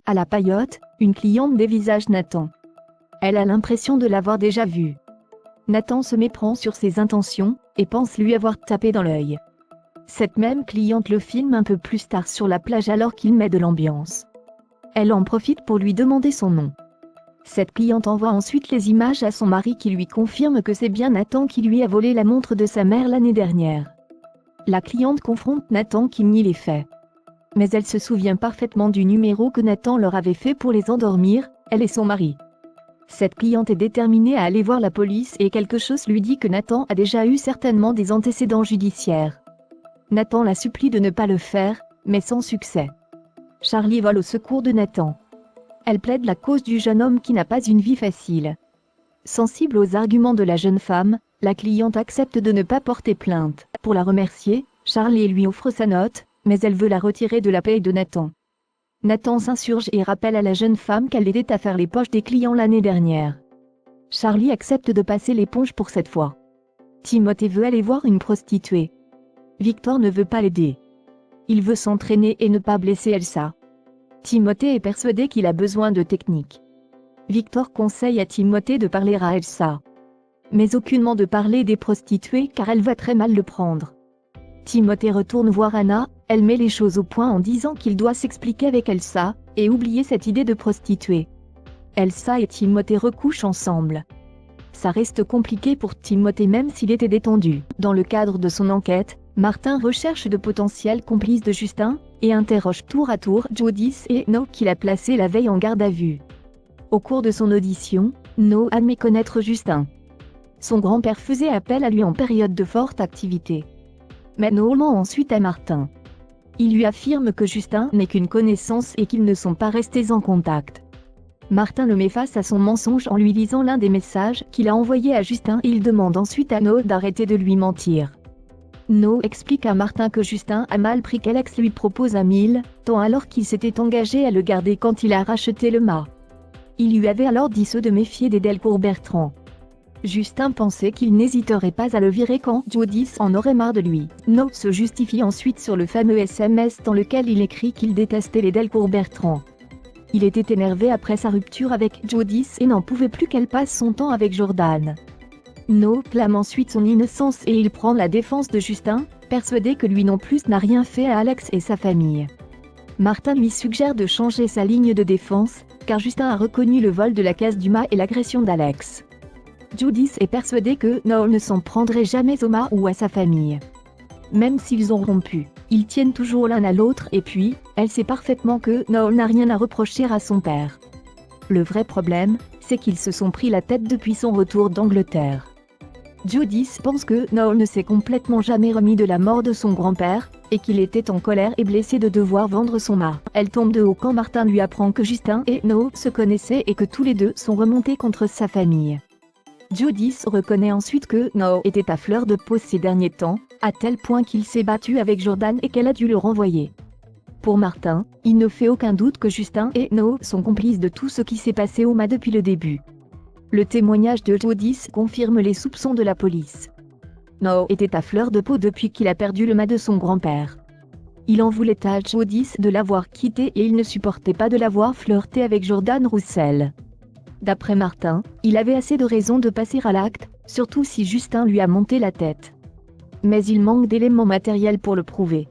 À la paillote, une cliente dévisage Nathan. Elle a l'impression de l'avoir déjà vu. Nathan se méprend sur ses intentions et pense lui avoir tapé dans l'œil. Cette même cliente le filme un peu plus tard sur la plage alors qu'il met de l'ambiance. Elle en profite pour lui demander son nom. Cette cliente envoie ensuite les images à son mari qui lui confirme que c'est bien Nathan qui lui a volé la montre de sa mère l'année dernière. La cliente confronte Nathan qui nie les faits. Mais elle se souvient parfaitement du numéro que Nathan leur avait fait pour les endormir, elle et son mari. Cette cliente est déterminée à aller voir la police et quelque chose lui dit que Nathan a déjà eu certainement des antécédents judiciaires. Nathan la supplie de ne pas le faire, mais sans succès. Charlie vole au secours de Nathan. Elle plaide la cause du jeune homme qui n'a pas une vie facile. Sensible aux arguments de la jeune femme, la cliente accepte de ne pas porter plainte. Pour la remercier, Charlie lui offre sa note, mais elle veut la retirer de la paye de Nathan. Nathan s'insurge et rappelle à la jeune femme qu'elle aidait à faire les poches des clients l'année dernière. Charlie accepte de passer l'éponge pour cette fois. Timothée veut aller voir une prostituée. Victor ne veut pas l'aider. Il veut s'entraîner et ne pas blesser Elsa. Timothée est persuadé qu'il a besoin de technique. Victor conseille à Timothée de parler à Elsa. Mais aucunement de parler des prostituées car elle va très mal le prendre. Timothée retourne voir Anna, elle met les choses au point en disant qu'il doit s'expliquer avec Elsa, et oublier cette idée de prostituée. Elsa et Timothée recouchent ensemble. Ça reste compliqué pour Timothée même s'il était détendu. Dans le cadre de son enquête, Martin recherche de potentiels complices de Justin, et interroge tour à tour Judith et No qu'il a placé la veille en garde à vue. Au cours de son audition, No admet connaître Justin. Son grand-père faisait appel à lui en période de forte activité. Mais No ment ensuite à Martin. Il lui affirme que Justin n'est qu'une connaissance et qu'ils ne sont pas restés en contact. Martin le met face à son mensonge en lui lisant l'un des messages qu'il a envoyé à Justin et il demande ensuite à No d'arrêter de lui mentir. No explique à Martin que Justin a mal pris qu'Alex lui propose 1 000, tant alors qu'il s'était engagé à le garder quand il a racheté le mât. Il lui avait alors dit de méfier des Delcourt Bertrand. Justin pensait qu'il n'hésiterait pas à le virer quand Judith en aurait marre de lui. No se justifie ensuite sur le fameux SMS dans lequel il écrit qu'il détestait les Delcourt Bertrand. Il était énervé après sa rupture avec Judith et n'en pouvait plus qu'elle passe son temps avec Jordan. No clame ensuite son innocence et il prend la défense de Justin, persuadé que lui non plus n'a rien fait à Alex et sa famille. Martin lui suggère de changer sa ligne de défense, car Justin a reconnu le vol de la caisse du mât et l'agression d'Alex. Judith est persuadée que No ne s'en prendrait jamais au mât ou à sa famille. Même s'ils ont rompu, ils tiennent toujours l'un à l'autre et puis, elle sait parfaitement que No n'a rien à reprocher à son père. Le vrai problème, c'est qu'ils se sont pris la tête depuis son retour d'Angleterre. Judith pense que No ne s'est complètement jamais remis de la mort de son grand-père, et qu'il était en colère et blessé de devoir vendre son mât. Elle tombe de haut quand Martin lui apprend que Justin et No se connaissaient et que tous les deux sont remontés contre sa famille. Judith reconnaît ensuite que No était à fleur de peau ces derniers temps, à tel point qu'il s'est battu avec Jordan et qu'elle a dû le renvoyer. Pour Martin, il ne fait aucun doute que Justin et No sont complices de tout ce qui s'est passé au mât depuis le début. Le témoignage de Judith confirme les soupçons de la police. No était à fleur de peau depuis qu'il a perdu le mât de son grand-père. Il en voulait à Judith de l'avoir quitté et il ne supportait pas de l'avoir flirté avec Jordan Roussel. D'après Martin, il avait assez de raisons de passer à l'acte, surtout si Justin lui a monté la tête. Mais il manque d'éléments matériels pour le prouver.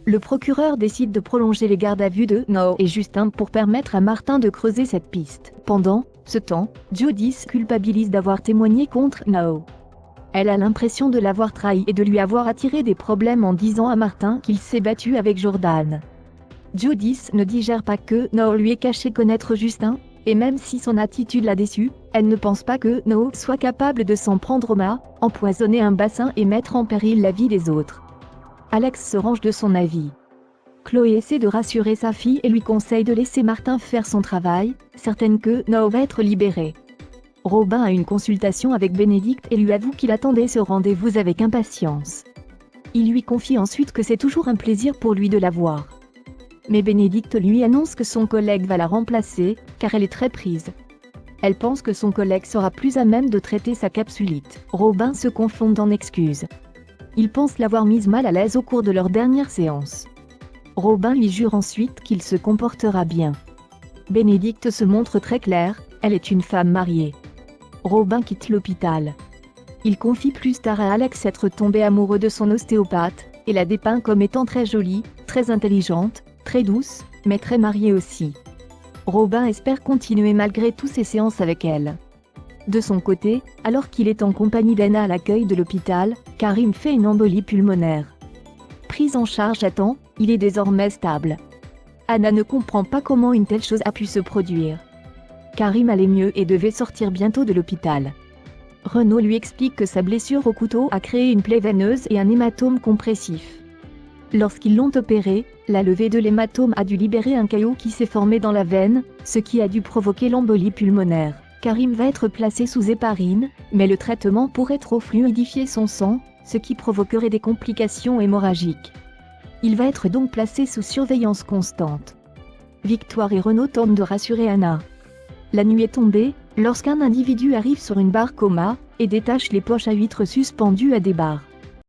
Le procureur décide de prolonger les gardes à vue de No et Justin pour permettre à Martin de creuser cette piste. Pendant ce temps, Judith culpabilise d'avoir témoigné contre No. Elle a l'impression de l'avoir trahi et de lui avoir attiré des problèmes en disant à Martin qu'il s'est battu avec Jordan. Judith ne digère pas que No lui ait caché connaître Justin, et même si son attitude l'a déçue, elle ne pense pas que No soit capable de s'en prendre au mât, empoisonner un bassin et mettre en péril la vie des autres. Alex se range de son avis. Chloé essaie de rassurer sa fille et lui conseille de laisser Martin faire son travail, certaine que No va être libéré. Robin a une consultation avec Bénédicte et lui avoue qu'il attendait ce rendez-vous avec impatience. Il lui confie ensuite que c'est toujours un plaisir pour lui de la voir. Mais Bénédicte lui annonce que son collègue va la remplacer, car elle est très prise. Elle pense que son collègue sera plus à même de traiter sa capsulite. Robin se confond en excuses. Il pense l'avoir mise mal à l'aise au cours de leur dernière séance. Robin lui jure ensuite qu'il se comportera bien. Bénédicte se montre très claire, elle est une femme mariée. Robin quitte l'hôpital. Il confie plus tard à Alex être tombé amoureux de son ostéopathe, et la dépeint comme étant très jolie, très intelligente, très douce, mais très mariée aussi. Robin espère continuer malgré toutes ses séances avec elle. De son côté, alors qu'il est en compagnie d'Anna à l'accueil de l'hôpital, Karim fait une embolie pulmonaire. Prise en charge à temps, il est désormais stable. Anna ne comprend pas comment une telle chose a pu se produire. Karim allait mieux et devait sortir bientôt de l'hôpital. Renaud lui explique que sa blessure au couteau a créé une plaie veineuse et un hématome compressif. Lorsqu'ils l'ont opéré, la levée de l'hématome a dû libérer un caillot qui s'est formé dans la veine, ce qui a dû provoquer l'embolie pulmonaire. Karim va être placé sous héparine, mais le traitement pourrait trop fluidifier son sang, ce qui provoquerait des complications hémorragiques. Il va être donc placé sous surveillance constante. Victoire et Renaud tentent de rassurer Anna. La nuit est tombée, lorsqu'un individu arrive sur une barre coma, et détache les poches à huîtres suspendues à des barres.